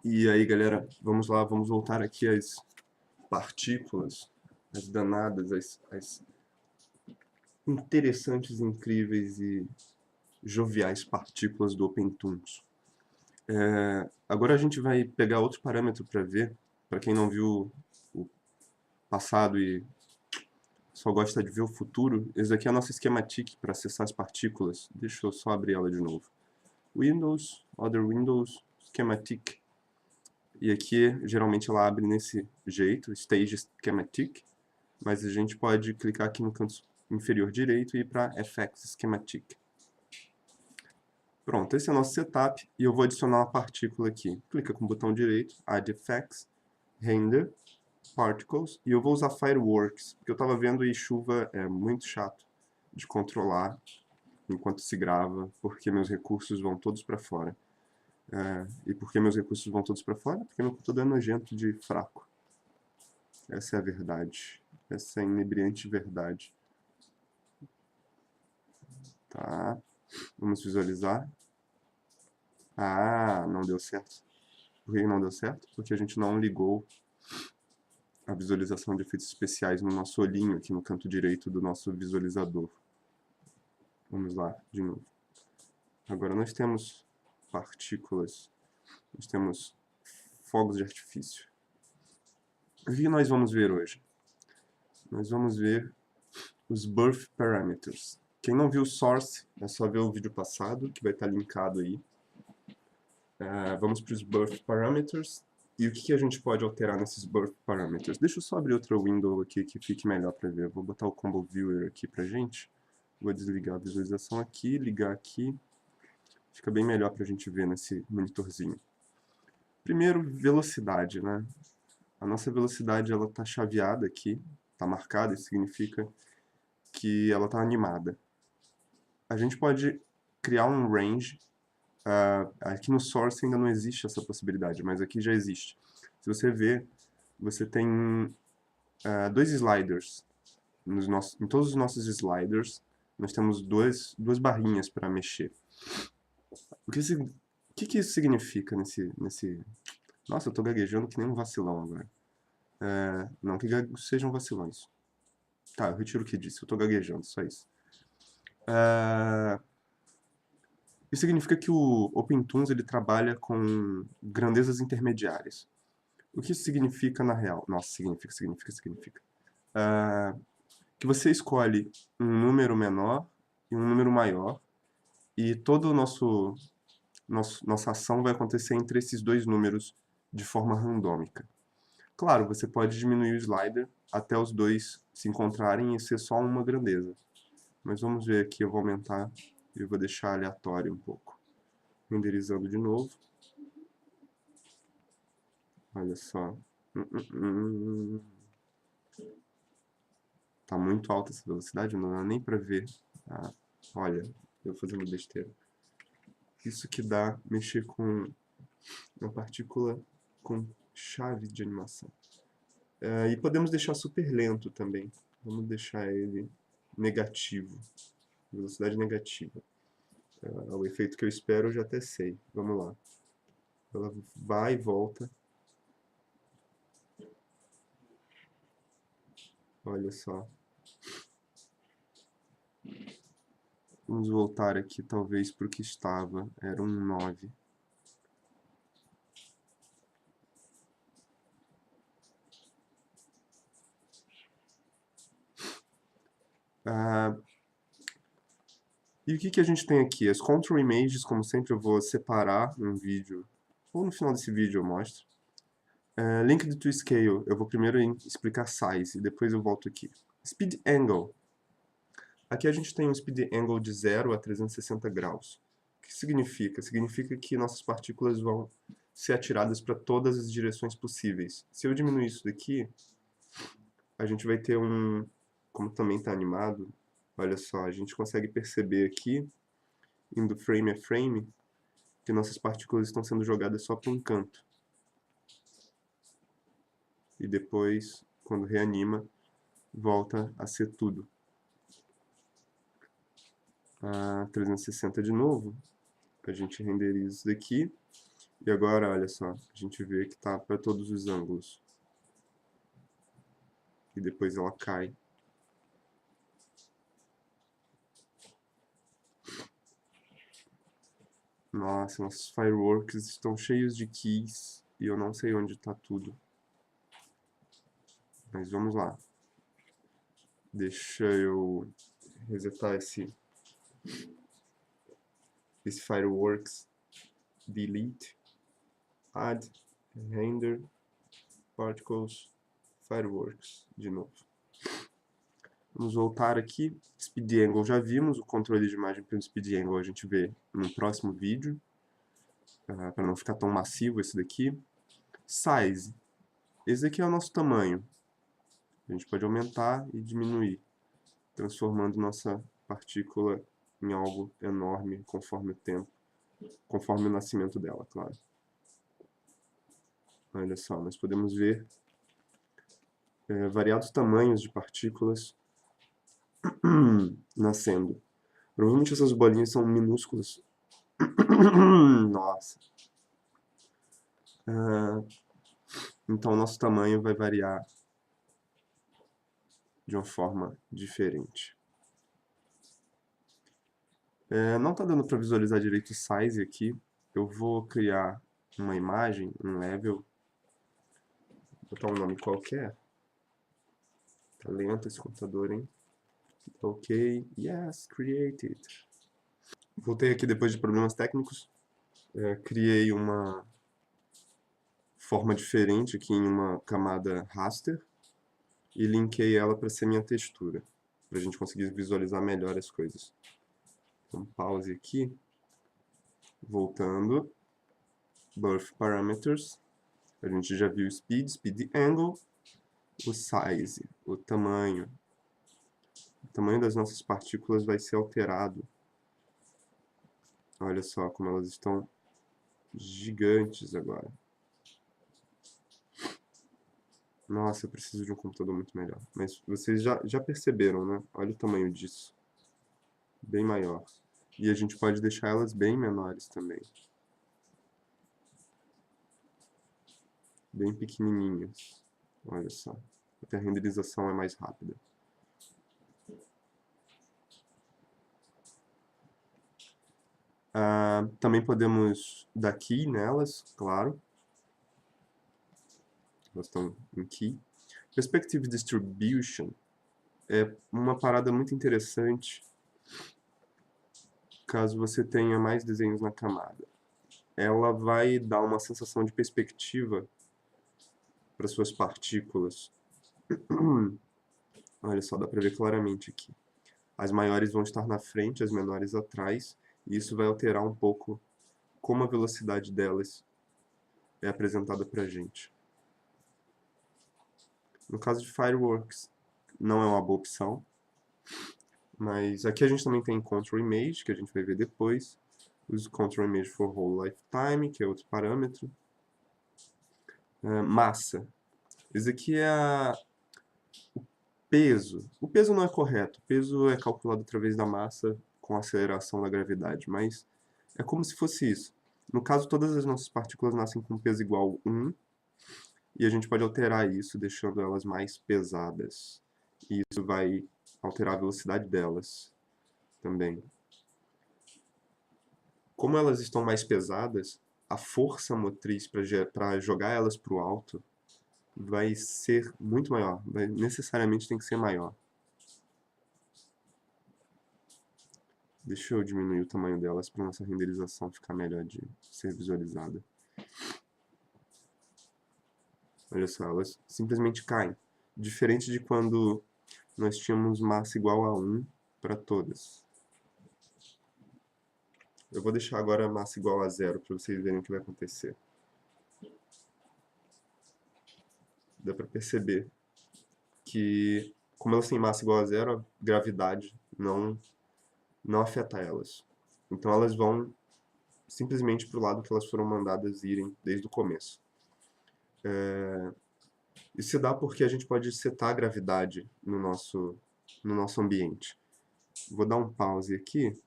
E aí, galera, vamos lá, vamos voltar aqui às partículas, as danadas, as interessantes, incríveis e joviais partículas do OpenTOOLS. Agora a gente vai pegar outro parâmetro para ver, para quem não viu o passado e só gosta de ver o futuro, esse aqui é a nossa schematic para acessar as partículas. Deixa eu só abrir ela de novo. Windows, Other Windows, Schematic. E aqui, geralmente, ela abre nesse jeito, Stage Schematic. Mas a gente pode clicar aqui no canto inferior direito e ir para FX Schematic. Pronto, esse é o nosso setup e eu vou adicionar uma partícula aqui. Clica com o botão direito, Add Effects, Render, Particles, e eu vou usar Fireworks, porque eu estava vendo e chuva é muito chato de controlar enquanto se grava, porque meus recursos vão todos para fora. E por que meus recursos vão todos para fora? Porque meu computador é nojento de fraco. Essa é a verdade. Essa é a inebriante verdade. Tá. Vamos visualizar. Ah, não deu certo. Por que não deu certo? Porque a gente não ligou a visualização de efeitos especiais no nosso olhinho aqui no canto direito do nosso visualizador. Vamos lá, de novo. Agora nós temos partículas, nós temos fogos de artifício. O que nós vamos ver hoje? Nós vamos ver os Birth Parameters. Quem não viu o Source, é só ver o vídeo passado, que vai estar linkado aí. Vamos para os Birth Parameters. E o que a gente pode alterar nesses Birth Parameters? Deixa eu só abrir outra window aqui que fique melhor para ver. Vou botar o Combo Viewer aqui para gente. Vou desligar a visualização aqui, ligar aqui. Fica bem melhor para a gente ver nesse monitorzinho. Primeiro, velocidade, né? A nossa velocidade ela está chaveada aqui, está marcada, isso significa que ela está animada. A gente pode criar um range. Aqui no Source ainda não existe essa possibilidade, mas aqui já existe. Se você ver, você tem dois sliders. Em todos os nossos sliders, nós temos duas barrinhas para mexer. O que isso significa nesse... Nossa, eu tô gaguejando que nem um vacilão agora. Não que sejam vacilões. Tá, eu retiro o que disse, eu tô gaguejando, só isso. Isso significa que o OpenToons ele trabalha com grandezas intermediárias. O que isso significa na real? Nossa, significa. Que você escolhe um número menor e um número maior, e toda nossa ação vai acontecer entre esses dois números de forma randômica. Claro, você pode diminuir o slider até os dois se encontrarem e ser só uma grandeza. Mas vamos ver aqui, eu vou aumentar e eu vou deixar aleatório um pouco. Renderizando de novo. Olha só. Tá muito alta essa velocidade, não dá nem pra ver. Olha, eu fazendo besteira. Isso que dá mexer com uma partícula com chave de animação. E podemos deixar super lento também. Vamos deixar ele negativo. Velocidade negativa. O efeito que eu espero eu já até sei. Vamos lá. Ela vai e volta. Olha só. Vamos voltar aqui talvez para o que estava. Era um 9. E o que a gente tem aqui? As Control Images, como sempre, eu vou separar um vídeo. Ou no final desse vídeo eu mostro. Linked to Scale, eu vou primeiro explicar Size e depois eu volto aqui. Speed Angle. Aqui a gente tem um Speed Angle de 0 a 360 graus. O que significa? Significa que nossas partículas vão ser atiradas para todas as direções possíveis. Se eu diminuir isso daqui, a gente vai ter um... Como também está animado, olha só, a gente consegue perceber aqui, indo frame a frame, que nossas partículas estão sendo jogadas só para um canto. E depois, quando reanima, volta a ser tudo. 360 de novo, a gente renderiza isso daqui. E agora, olha só, a gente vê que tá para todos os ângulos. E depois ela cai. Nossa, nossos fireworks estão cheios de keys e eu não sei onde está tudo. Mas vamos lá. Deixa eu resetar esse fireworks. Delete. Add. Render. Particles. Fireworks. De novo. Vamos voltar aqui. Speed Angle já vimos. O controle de imagem pelo Speed Angle a gente vê no próximo vídeo. Para não ficar tão massivo esse daqui. Size. Esse aqui é o nosso tamanho. A gente pode aumentar e diminuir, transformando nossa partícula em algo enorme conforme o tempo, conforme o nascimento dela, claro. Olha só, nós podemos ver variados tamanhos de partículas nascendo. Provavelmente essas bolinhas são minúsculas. Nossa. Então, nosso tamanho vai variar de uma forma diferente. Não está dando para visualizar direito o size aqui. Eu vou criar uma imagem, um level, botar um nome qualquer. Tá lento esse computador, hein? Ok, yes, created. Voltei aqui depois de problemas técnicos. Criei uma forma diferente aqui em uma camada raster e linkei ela para ser minha textura, para a gente conseguir visualizar melhor as coisas. Então, pause aqui. Voltando. Birth Parameters. A gente já viu o Speed, Speed Angle. O Size, o tamanho. O tamanho das nossas partículas vai ser alterado. Olha só como elas estão gigantes agora. Nossa, eu preciso de um computador muito melhor. Mas vocês já perceberam, né? Olha o tamanho disso. Bem maior. E a gente pode deixar elas bem menores também. Bem pequenininhas. Olha só. Até a renderização é mais rápida. Também podemos dar key nelas, claro. Elas estão em key. Perspective Distribution é uma parada muito interessante caso você tenha mais desenhos na camada. Ela vai dar uma sensação de perspectiva para suas partículas. Olha só, dá para ver claramente aqui. As maiores vão estar na frente, as menores atrás, e isso vai alterar um pouco como a velocidade delas é apresentada para a gente. No caso de Fireworks, não é uma boa opção, mas aqui a gente também tem Control Image, que a gente vai ver depois. Use Control Image for Whole Lifetime, que é outro parâmetro. Massa. Esse aqui é o peso. O peso não é correto. O peso é calculado através da massa com a aceleração da gravidade, mas é como se fosse isso. No caso, todas as nossas partículas nascem com peso igual a 1, e a gente pode alterar isso, deixando elas mais pesadas. E isso vai alterar a velocidade delas também. Como elas estão mais pesadas, a força motriz para jogar elas para o alto vai ser muito maior, necessariamente tem que ser maior. Deixa eu diminuir o tamanho delas para nossa renderização ficar melhor de ser visualizada. Olha só, elas simplesmente caem. Diferente de quando nós tínhamos massa igual a 1 para todas. Eu vou deixar agora a massa igual a 0 para vocês verem o que vai acontecer. Dá para perceber que, como elas têm massa igual a 0, a gravidade não afeta elas. Então elas vão simplesmente para o lado que elas foram mandadas irem desde o começo. Isso se dá porque a gente pode setar a gravidade no nosso ambiente. Vou dar um pause aqui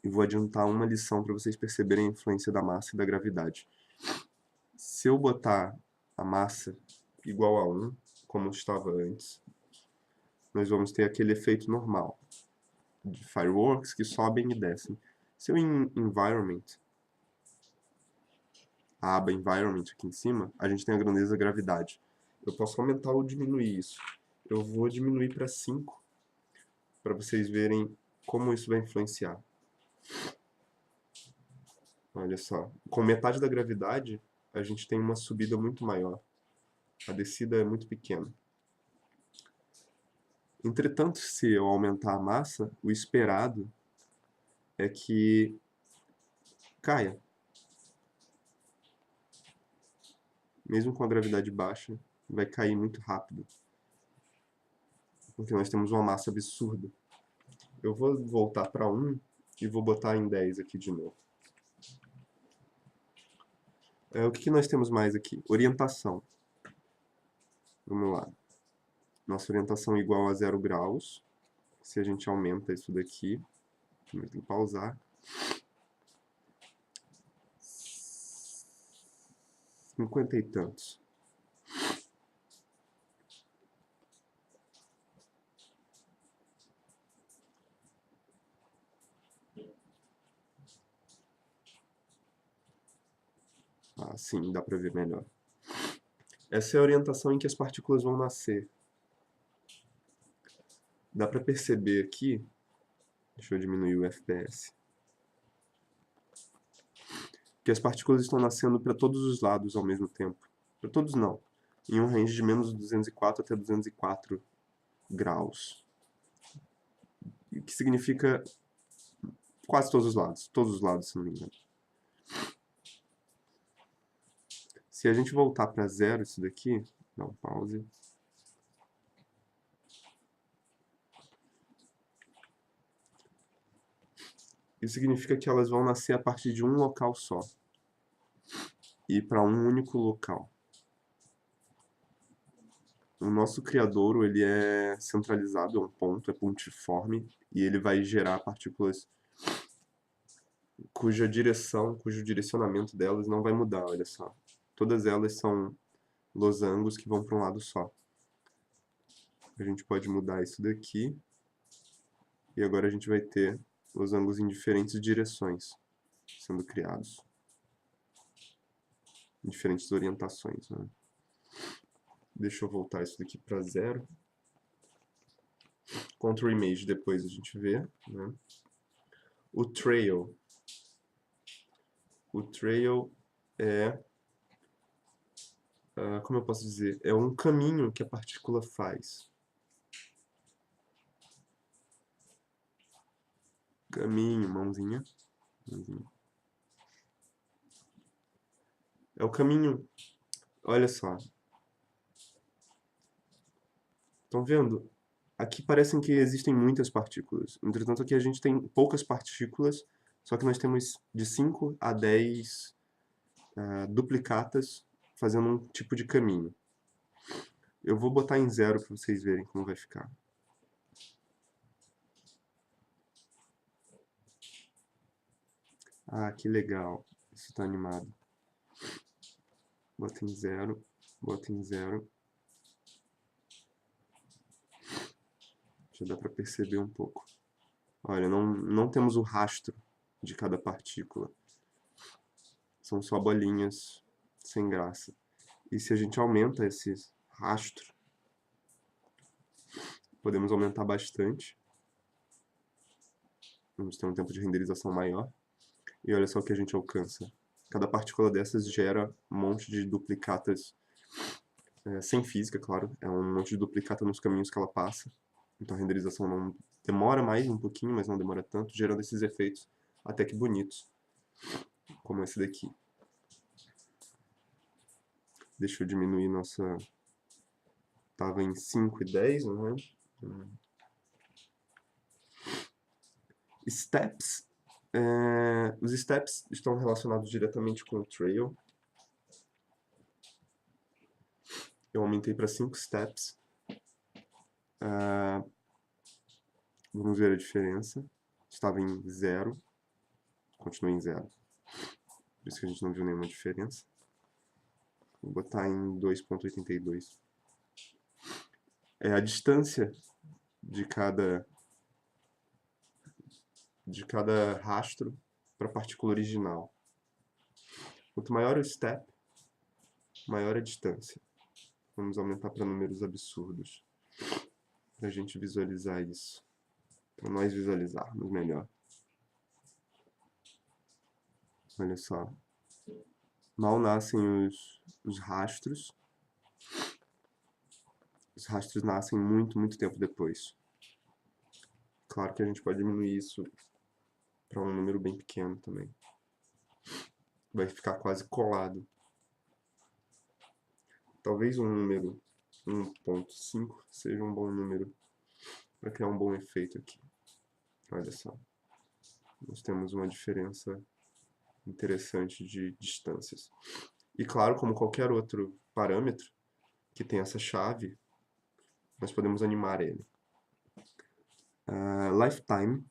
e vou adiantar uma lição para vocês perceberem a influência da massa e da gravidade. Se eu botar a massa igual a 1, como estava antes, nós vamos ter aquele efeito normal de fireworks que sobem e descem. Se eu em Environment, a aba Environment aqui em cima, a gente tem a grandeza gravidade. Eu posso aumentar ou diminuir isso. Eu vou diminuir para 5, para vocês verem como isso vai influenciar. Olha só, com metade da gravidade, a gente tem uma subida muito maior. A descida é muito pequena. Entretanto, se eu aumentar a massa, o esperado é que caia. Mesmo com a gravidade baixa, vai cair muito rápido. Porque nós temos uma massa absurda. Eu vou voltar para 1 e vou botar em 10 aqui de novo. O que nós temos mais aqui? Orientação. Vamos lá. Nossa orientação é igual a 0 graus. Se a gente aumenta isso daqui, vamos pausar. 50 e tantos. Ah, sim, dá para ver melhor. Essa é a orientação em que as partículas vão nascer. Dá para perceber aqui, deixa eu diminuir o FPS, que as partículas estão nascendo para todos os lados ao mesmo tempo. Para todos não, em um range de menos 204 até 204 graus. O que significa quase todos os lados, se não me engano. Se a gente voltar para 0 isso daqui, dá um pause. Isso significa que elas vão nascer a partir de um local só. E para um único local. O nosso criadouro, ele é centralizado, é um ponto, é pontiforme, e ele vai gerar partículas cuja direção, cujo direcionamento delas não vai mudar, olha só. Todas elas são losangos que vão para um lado só. A gente pode mudar isso daqui, e agora a gente vai ter losangos em diferentes direções sendo criados. Em diferentes orientações, né? Deixa eu voltar isso daqui para 0. Control Image depois a gente vê, né? O trail. O trail é, como eu posso dizer, é um caminho que a partícula faz. Caminho, mãozinha. É o caminho, olha só. Estão vendo? Aqui parecem que existem muitas partículas. Entretanto, aqui a gente tem poucas partículas, só que nós temos de 5 a 10 duplicatas fazendo um tipo de caminho. Eu vou botar em 0 para vocês verem como vai ficar. Ah, que legal. Isso está animado. Bota em 0, bota em 0. Já dá para perceber um pouco. Olha, não temos o rastro de cada partícula. São só bolinhas sem graça. E se a gente aumenta esse rastro, podemos aumentar bastante. Vamos ter um tempo de renderização maior. E olha só o que a gente alcança. Cada partícula dessas gera um monte de duplicatas, sem física, claro. É um monte de duplicata nos caminhos que ela passa. Então a renderização não demora mais um pouquinho, mas não demora tanto, gerando esses efeitos até que bonitos, como esse daqui. Deixa eu diminuir nossa... Tava em 5 e 10, não é? Steps. Os steps estão relacionados diretamente com o trail. Eu aumentei para 5 steps. Vamos ver a diferença. Estava em 0. Continua em 0. Por isso que a gente não viu nenhuma diferença. Vou botar em 2,82. É a distância de cada rastro para a partícula original. Quanto maior o step, maior a distância. Vamos aumentar para números absurdos, para a gente visualizar isso. Para nós visualizarmos melhor. Olha só. Mal nascem os rastros. Os rastros nascem muito, muito tempo depois. Claro que a gente pode diminuir isso para um número bem pequeno também. Vai ficar quase colado. Talvez um número 1,5 seja um bom número para criar um bom efeito aqui. Olha só. Nós temos uma diferença interessante de distâncias. E claro, como qualquer outro parâmetro que tem essa chave, nós podemos animar ele. Lifetime.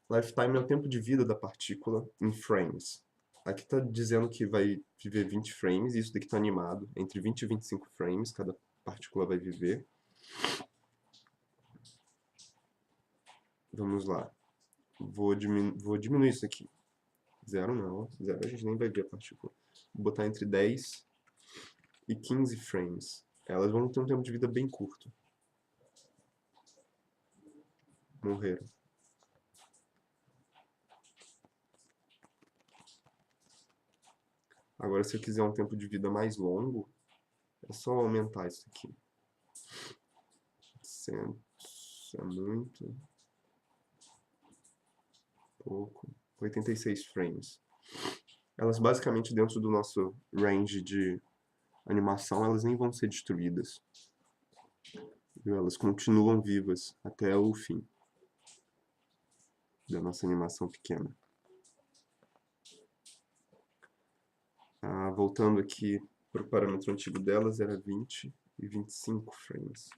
Lifetime é o tempo de vida da partícula em frames. Aqui está dizendo que vai viver 20 frames, e isso daqui está animado. Entre 20 e 25 frames cada partícula vai viver. Vamos lá. Vou diminuir isso aqui. 0 não. 0 a gente nem vai ver a partícula. Vou botar entre 10 e 15 frames. Elas vão ter um tempo de vida bem curto. Morreram. Agora, se eu quiser um tempo de vida mais longo, é só aumentar isso aqui. 100 é muito. Pouco. 86 frames. Elas basicamente dentro do nosso range de animação, elas nem vão ser destruídas. Elas continuam vivas até o fim da nossa animação pequena. Voltando aqui para o parâmetro antigo delas, era 20 e 25 frames.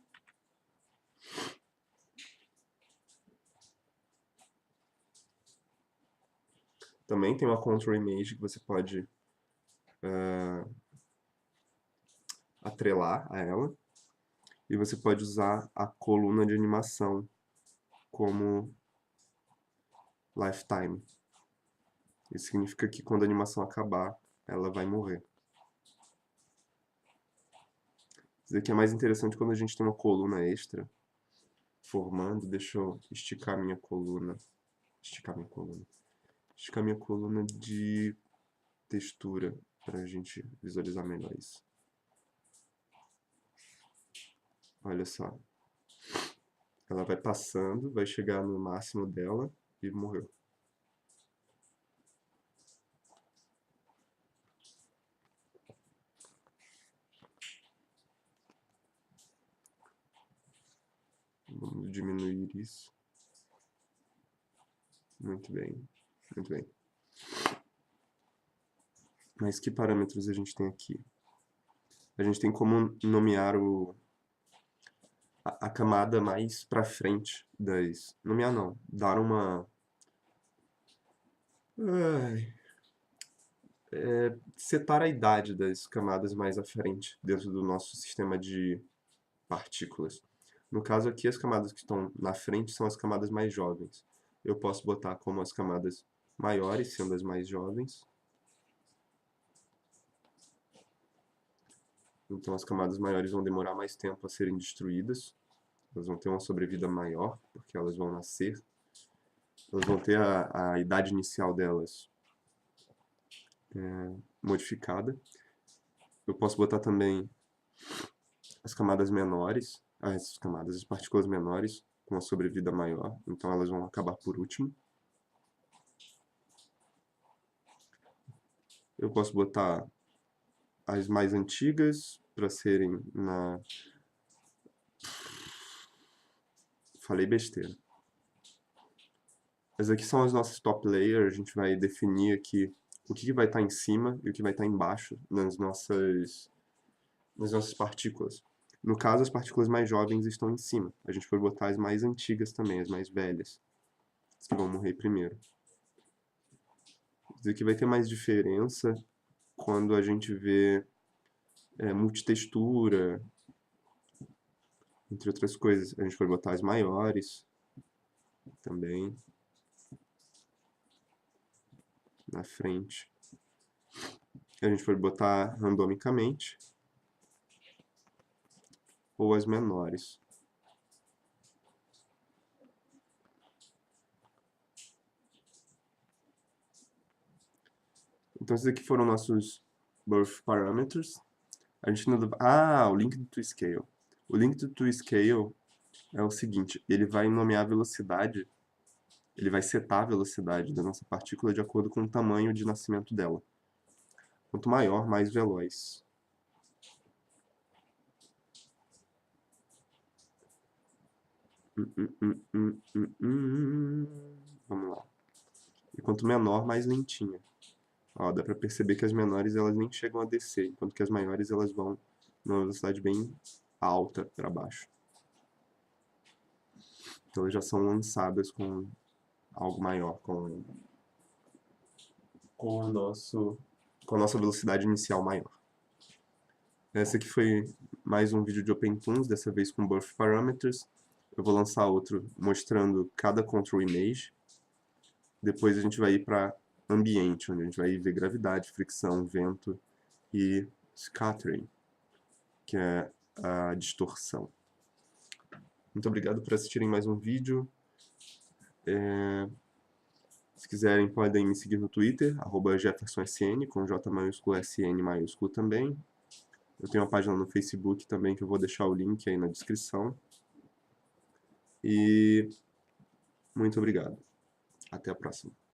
Também tem uma control image que você pode atrelar a ela. E você pode usar a coluna de animação como lifetime. Isso significa que quando a animação acabar, ela vai morrer. Isso aqui é mais interessante quando a gente tem uma coluna extra formando. Deixa eu esticar minha coluna. Esticar minha coluna de textura para a gente visualizar melhor isso. Olha só. Ela vai passando, vai chegar no máximo dela e morreu. Vamos diminuir isso. Muito bem, muito bem. Mas que parâmetros a gente tem aqui? A gente tem como nomear a camada mais para frente das... Nomear não, dar uma... setar a idade das camadas mais à frente dentro do nosso sistema de partículas. No caso aqui, as camadas que estão na frente são as camadas mais jovens. Eu posso botar como as camadas maiores, sendo as mais jovens. Então as camadas maiores vão demorar mais tempo a serem destruídas. Elas vão ter uma sobrevida maior, porque elas vão nascer. Elas vão ter a idade inicial delas modificada. Eu posso botar também as camadas menores, as partículas menores, com uma sobrevida maior, então elas vão acabar por último. Eu posso botar as mais antigas para serem na... Falei besteira. Essas aqui são as nossas top layers, a gente vai definir aqui o que vai estar em cima e o que vai estar embaixo nas nossas partículas. No caso, as partículas mais jovens estão em cima. A gente pode botar as mais antigas também, as mais velhas, as que vão morrer primeiro. Isso aqui vai ter mais diferença quando a gente vê multitextura, entre outras coisas. A gente pode botar as maiores também na frente. A gente pode botar randomicamente ou as menores. Então esses aqui foram nossos birth parameters. A gente ainda... o link do ToScale. O link do ToScale é o seguinte, ele vai nomear a velocidade, ele vai setar a velocidade da nossa partícula de acordo com o tamanho de nascimento dela. Quanto maior, mais veloz. Vamos lá. E quanto menor, mais lentinha. Ó, dá pra perceber que as menores elas nem chegam a descer, enquanto que as maiores elas vão numa velocidade bem alta para baixo. Então elas já são lançadas com algo maior, com a nossa velocidade inicial maior. Esse aqui foi mais um vídeo de OpenToonz, dessa vez com Birth Parameters. Eu vou lançar outro mostrando cada Control Image. Depois a gente vai ir para ambiente, onde a gente vai ver gravidade, fricção, vento e scattering, que é a distorção. Muito obrigado por assistirem mais um vídeo. Se quiserem, podem me seguir no Twitter, @JeffersonSN, com J maiúsculo, SN maiúsculo também. Eu tenho uma página no Facebook também, que eu vou deixar o link aí na descrição. E muito obrigado. Até a próxima.